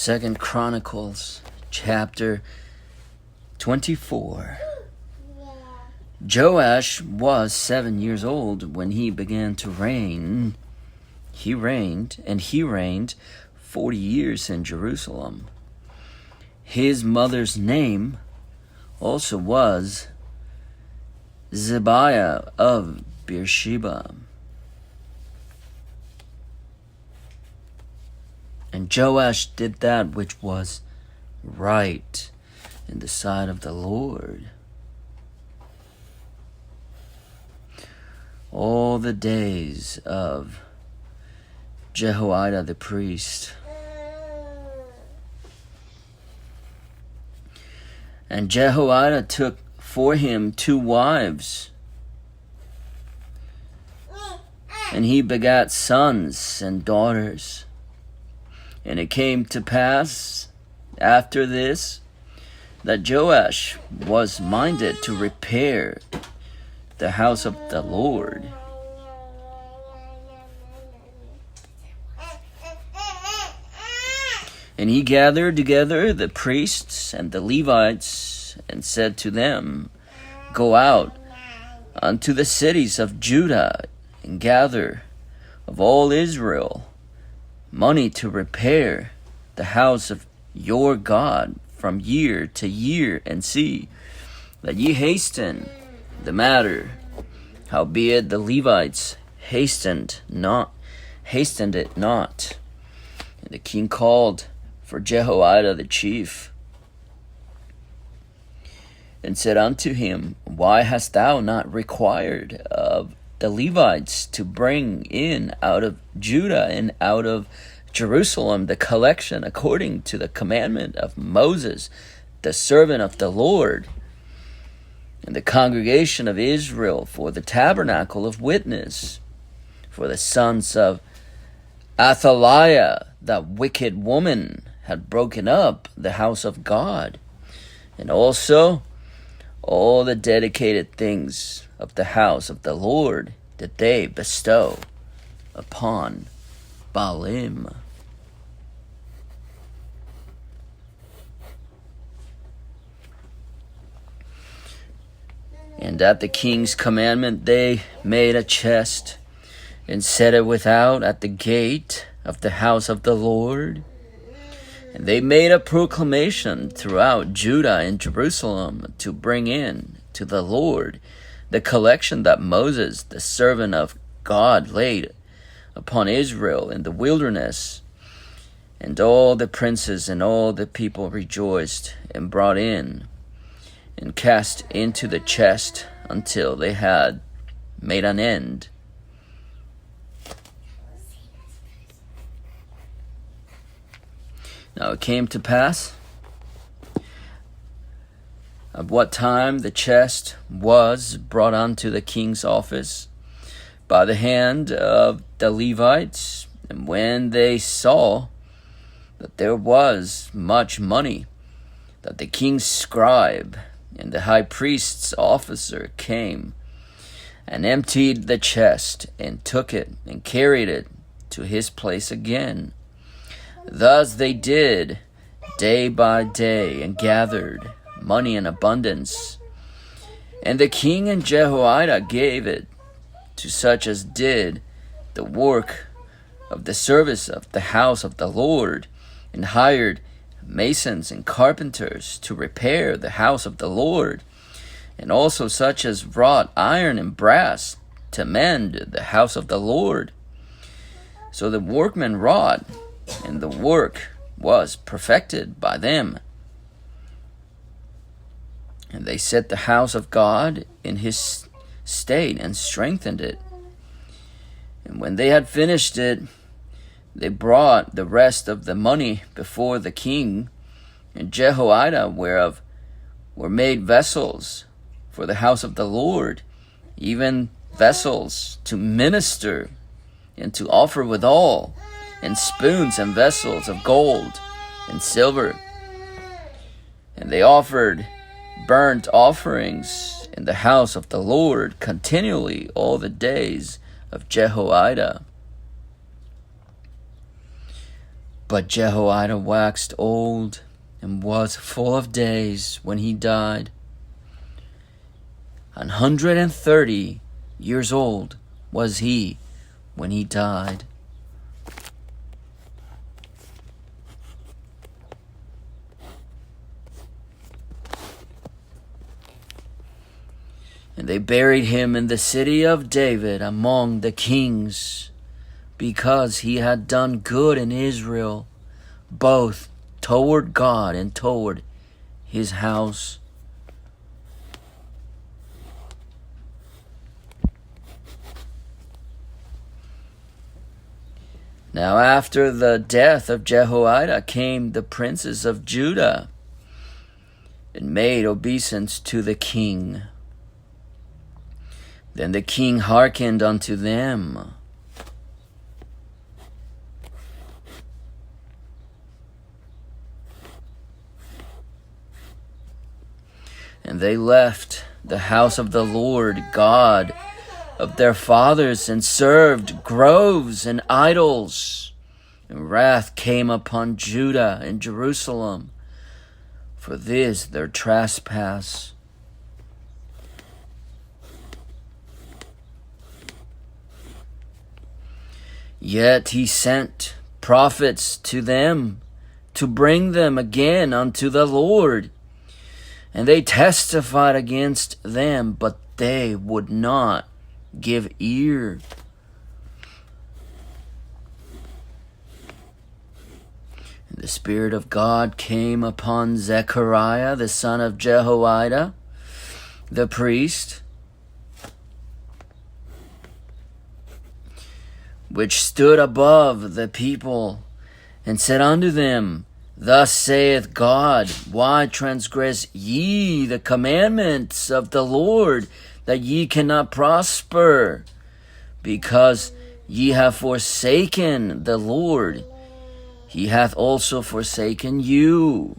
Second Chronicles chapter 24. Joash was 7 years old when he began to reign. He reigned 40 years in Jerusalem. His mother's name also was Zibiah of Beersheba. And Joash did that which was right in the sight of the Lord all the days of Jehoiada the priest. And Jehoiada took for him 2 wives, and he begat sons and daughters. And it came to pass after this that Joash was minded to repair the house of the Lord. And he gathered together the priests and the Levites, and said to them, Go out unto the cities of Judah, and gather of all Israel money to repair the house of your God from year to year, and see that ye hasten the matter. Howbeit the Levites hastened it not. And the king called for Jehoiada the chief, and said unto him, Why hast thou not required of the Levites to bring in out of Judah and out of Jerusalem the collection according to the commandment of Moses, the servant of the Lord, and the congregation of Israel for the tabernacle of witness, for the sons of Athaliah, that wicked woman, had broken up the house of God, and also all the dedicated things of the house of the Lord did they bestow upon Baalim. And at the king's commandment they made a chest, and set it without at the gate of the house of the Lord. And they made a proclamation throughout Judah and Jerusalem to bring in to the Lord the collection that Moses, the servant of God, laid upon Israel in the wilderness. And all the princes and all the people rejoiced, and brought in and cast into the chest until they had made an end. Now it came to pass, at what time the chest was brought unto the king's office by the hand of the Levites, and when they saw that there was much money, that the king's scribe and the high priest's officer came and emptied the chest, and took it and carried it to his place again. Thus they did day by day, and gathered money in abundance. And the king and Jehoiada gave it to such as did the work of the service of the house of the Lord, and hired masons and carpenters to repair the house of the Lord, and also such as wrought iron and brass to mend the house of the Lord. So the workmen wrought, and the work was perfected by them. And they set the house of God in his state, and strengthened it. And when they had finished it, they brought the rest of the money before the king and Jehoiada, whereof were made vessels for the house of the Lord, even vessels to minister and to offer withal, and spoons and vessels of gold and silver. And they offered burnt offerings in the house of the Lord continually all the days of Jehoiada. But Jehoiada waxed old and was full of days when he died. 130 years old was he when he died. And they buried him in the city of David among the kings, because he had done good in Israel, both toward God and toward his house. Now after the death of Jehoiada came the princes of Judah, and made obeisance to the king. Then the king hearkened unto them. And they left the house of the Lord God of their fathers, and served groves and idols. And wrath came upon Judah and Jerusalem for this their trespass. Yet he sent prophets to them to bring them again unto the Lord. And they testified against them, but they would not give ear. And the Spirit of God came upon Zechariah, the son of Jehoiada, the priest, which stood above the people, and said unto them, Thus saith God, why transgress ye the commandments of the Lord, that ye cannot prosper? Because ye have forsaken the Lord, he hath also forsaken you.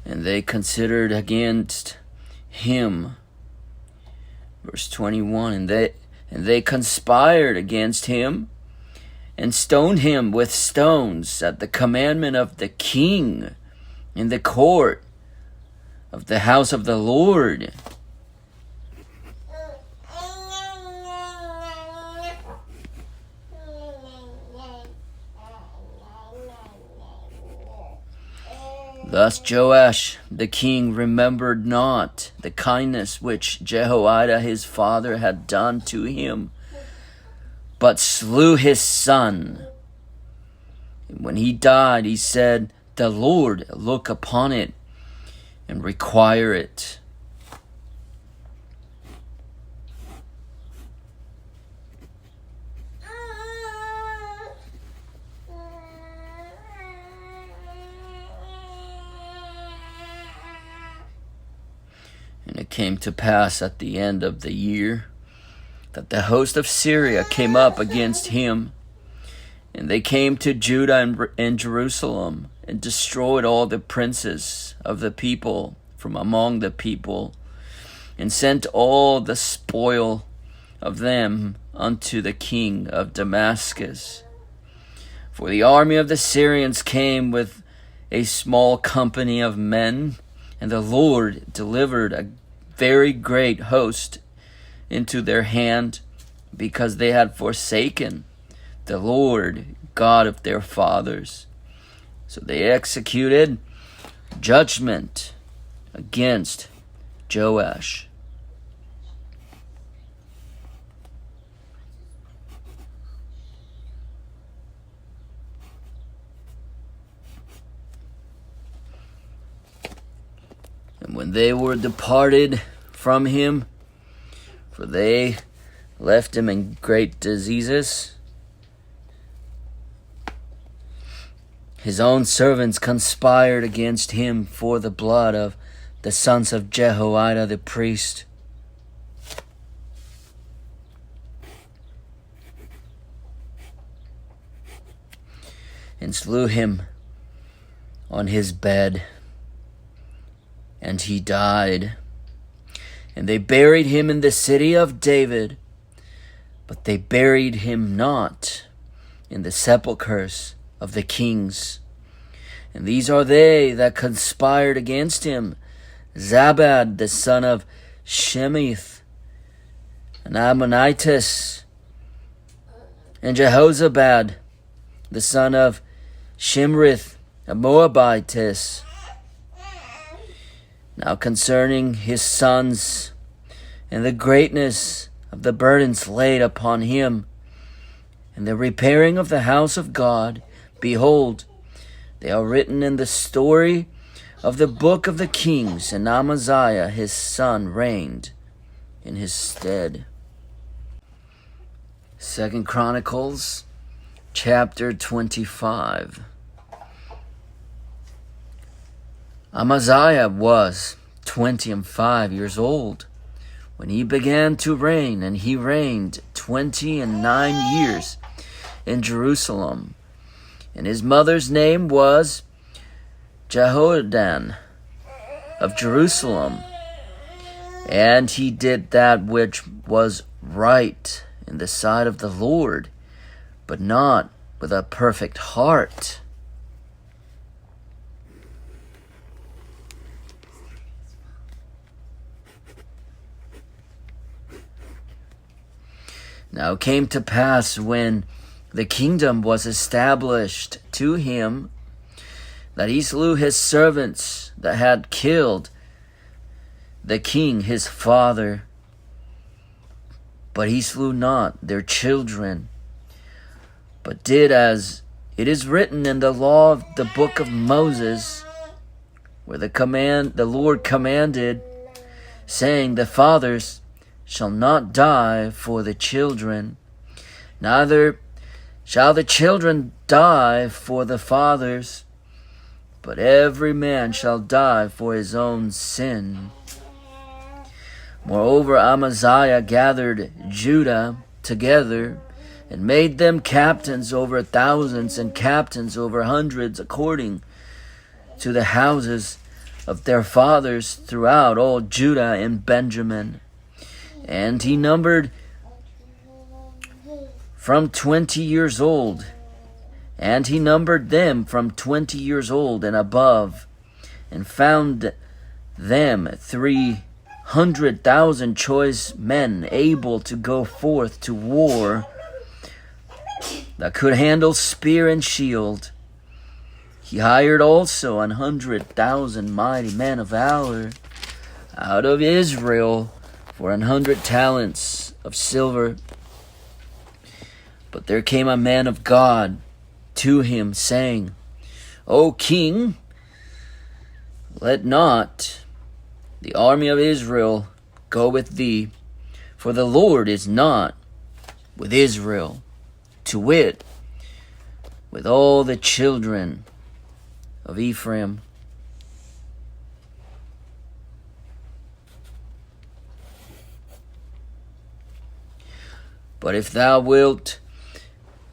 And they considered against him. Verse 21, and they conspired against him, and stoned him with stones at the commandment of the king in the court of the house of the Lord. Thus Joash the king remembered not the kindness which Jehoiada his father had done to him, but slew his son. And when he died, he said, The Lord look upon it and require it. And it came to pass at the end of the year that the host of Syria came up against him. And they came to Judah and Jerusalem, and destroyed all the princes of the people from among the people, and sent all the spoil of them unto the king of Damascus. For the army of the Syrians came with a small company of men, and the Lord delivered a very great host into their hand, because they had forsaken the Lord God of their fathers. So they executed judgment against Joash. And when they were departed from him, for they left him in great diseases, his own servants conspired against him for the blood of the sons of Jehoiada the priest. And slew him on his bed, and he died. And they buried him in the city of David, but they buried him not in the sepulchres of the kings. And these are they that conspired against him: Zabad the son of Shemith, and Ammonitis, and Jehozabad the son of Shimrith, a Moabitess. Now concerning his sons and the greatness of the burdens laid upon him, and the repairing of the house of God, behold, they are written in the story of the book of the kings, and Amaziah his son reigned in his stead. 2 Chronicles chapter 25. Amaziah was 25 years old when he began to reign, and he reigned 29 years in Jerusalem. And his mother's name was Jehoadan of Jerusalem. And he did that which was right in the sight of the Lord, but not with a perfect heart. Now it came to pass, when the kingdom was established to him, that he slew his servants that had killed the king his father. But he slew not their children, but did as it is written in the law of the book of Moses, where the Lord commanded, saying, the fathers shall not die for the children, neither shall the children die for the fathers, but every man shall die for his own sin. Moreover, Amaziah gathered Judah together, and made them captains over thousands and captains over hundreds, according to the houses of their fathers throughout all Judah and Benjamin. And he numbered from 20 years old, and he numbered them from 20 years old and above, and found them 300,000 choice men able to go forth to war, that could handle spear and shield. He hired also 100,000 mighty men of valor out of Israel for 100 talents of silver. But there came a man of God to him, saying, O king, let not the army of Israel go with thee, for the Lord is not with Israel, to wit, with all the children of Ephraim. But if thou wilt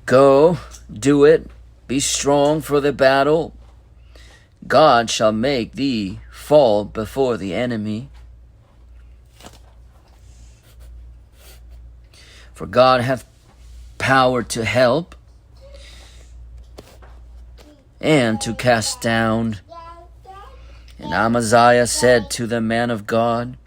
go, do it, be strong for the battle. God shall make thee fall before the enemy. For God hath power to help and to cast down. And Amaziah said to the man of God,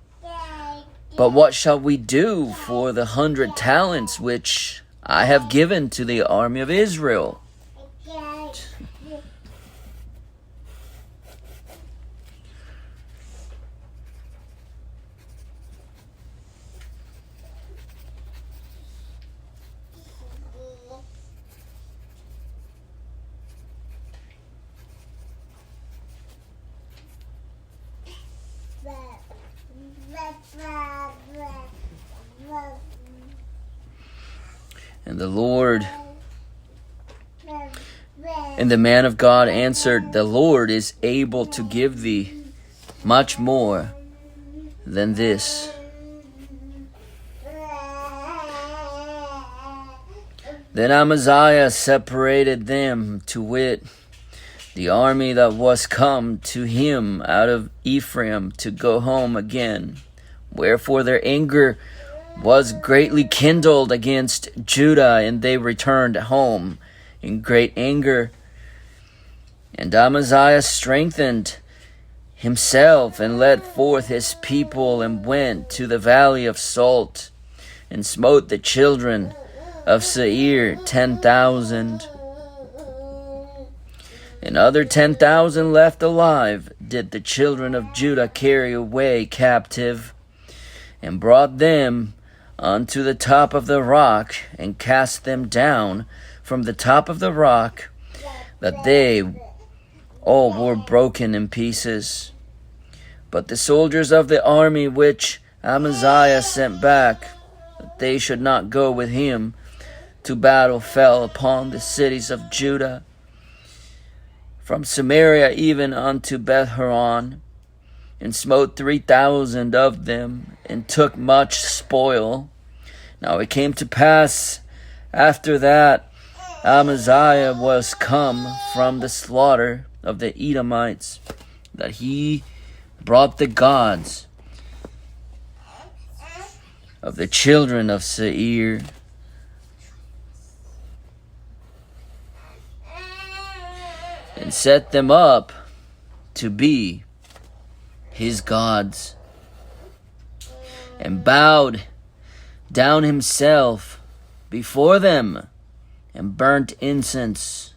But what shall we do for the 100 talents which I have given to the army of Israel? And the Lord and the man of God answered, The Lord is able to give thee much more than this. Then Amaziah separated them, to wit, the army that was come to him out of Ephraim, to go home again Wherefore their anger was greatly kindled against Judah, and they returned home in great anger. And Amaziah strengthened himself and led forth his people and went to the valley of Salt and smote the children of Seir 10,000. And other 10,000 left alive did the children of Judah carry away captive, and brought them unto the top of the rock, and cast them down from the top of the rock, that they all were broken in pieces. But the soldiers of the army which Amaziah sent back, that they should not go with him to battle, fell upon the cities of Judah, from Samaria even unto Beth-horon, and smote 3,000 of them, and took much spoil. Now it came to pass after that Amaziah was come from the slaughter of the Edomites, that he brought the gods of the children of Seir, and set them up to be his gods, and bowed down himself before them, and burnt incense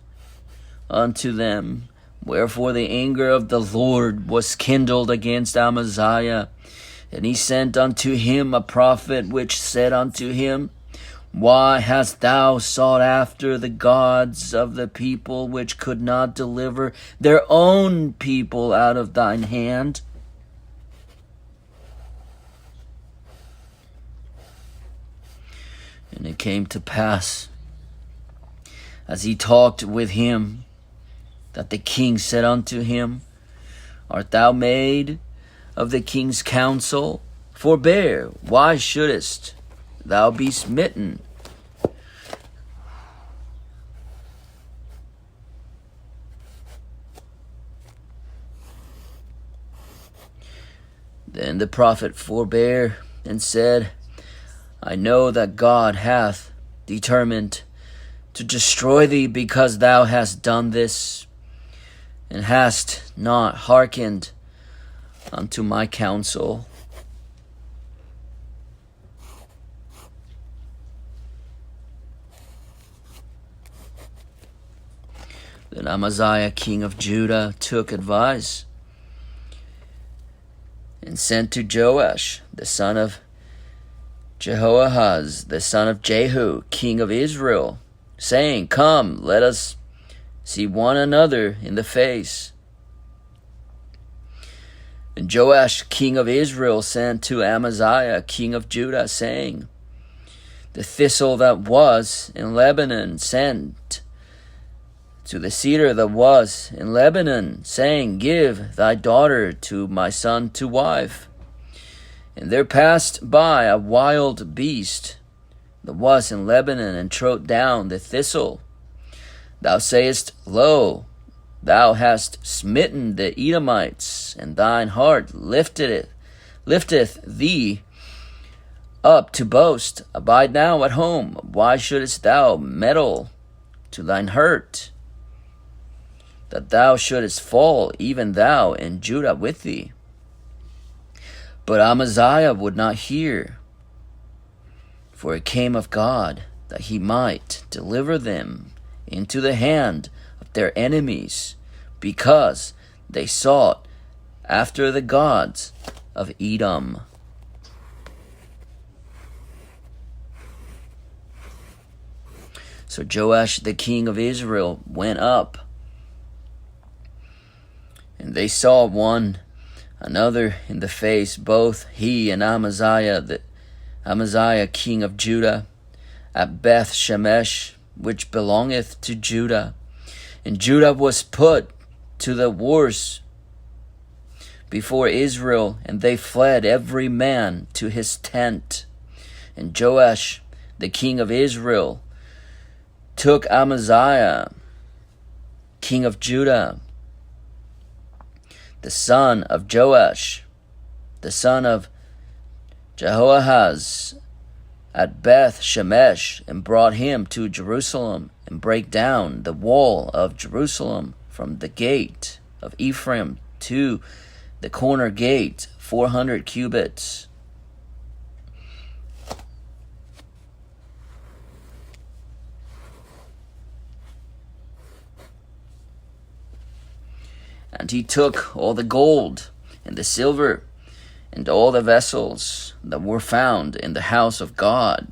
unto them. Wherefore the anger of the Lord was kindled against Amaziah, and he sent unto him a prophet, which said unto him, Why hast thou sought after the gods of the people, which could not deliver their own people out of thine hand? And it came to pass, as he talked with him, that the king said unto him, Art thou made of the king's counsel? Forbear, why shouldest thou be smitten? Then the prophet forbare and said, I know that God hath determined to destroy thee, because thou hast done this, and hast not hearkened unto my counsel. Then Amaziah king of Judah took advice, and sent to Joash the son of Jehoahaz, the son of Jehu, king of Israel, saying, Come, let us see one another in the face. And Joash, king of Israel, sent to Amaziah, king of Judah, saying, The thistle that was in Lebanon sent to the cedar that was in Lebanon, saying, Give thy daughter to my son to wife. And there passed by a wild beast that was in Lebanon, and trode down the thistle. Thou sayest, Lo, thou hast smitten the Edomites, and thine heart lifteth thee up to boast. Abide now at home. Why shouldest thou meddle to thine hurt, that thou shouldest fall, even thou and Judah with thee? But Amaziah would not hear, for it came of God, that he might deliver them into the hand of their enemies, because they sought after the gods of Edom. So Joash the king of Israel went up, and they saw one another in the face, both he and Amaziah king of Judah, at Beth Shemesh, which belongeth to Judah. And Judah was put to the wars before Israel, and they fled every man to his tent. And Joash the king of Israel took Amaziah king of Judah, the son of Joash, the son of Jehoahaz at Beth Shemesh, and brought him to Jerusalem, and brake down the wall of Jerusalem from the gate of Ephraim to the corner gate, 400 cubits. And he took all the gold and the silver and all the vessels that were found in the house of God,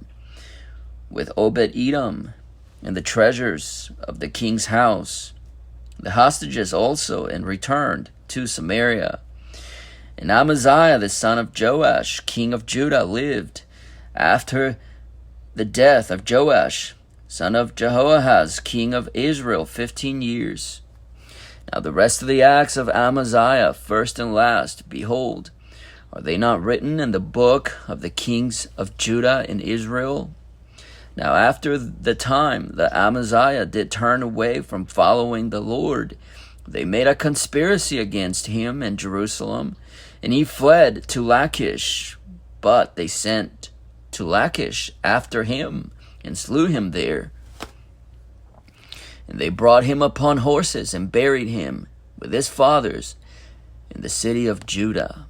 with Obed-Edom, and the treasures of the king's house, the hostages also, and returned to Samaria. And Amaziah the son of Joash, king of Judah, lived after the death of Joash, son of Jehoahaz, king of Israel, 15 years. Now the rest of the acts of Amaziah, first and last, behold, are they not written in the book of the kings of Judah and Israel? Now after the time that Amaziah did turn away from following the Lord, they made a conspiracy against him in Jerusalem, and he fled to Lachish. But they sent to Lachish after him, and slew him there. And they brought him upon horses, and buried him with his fathers in the city of Judah.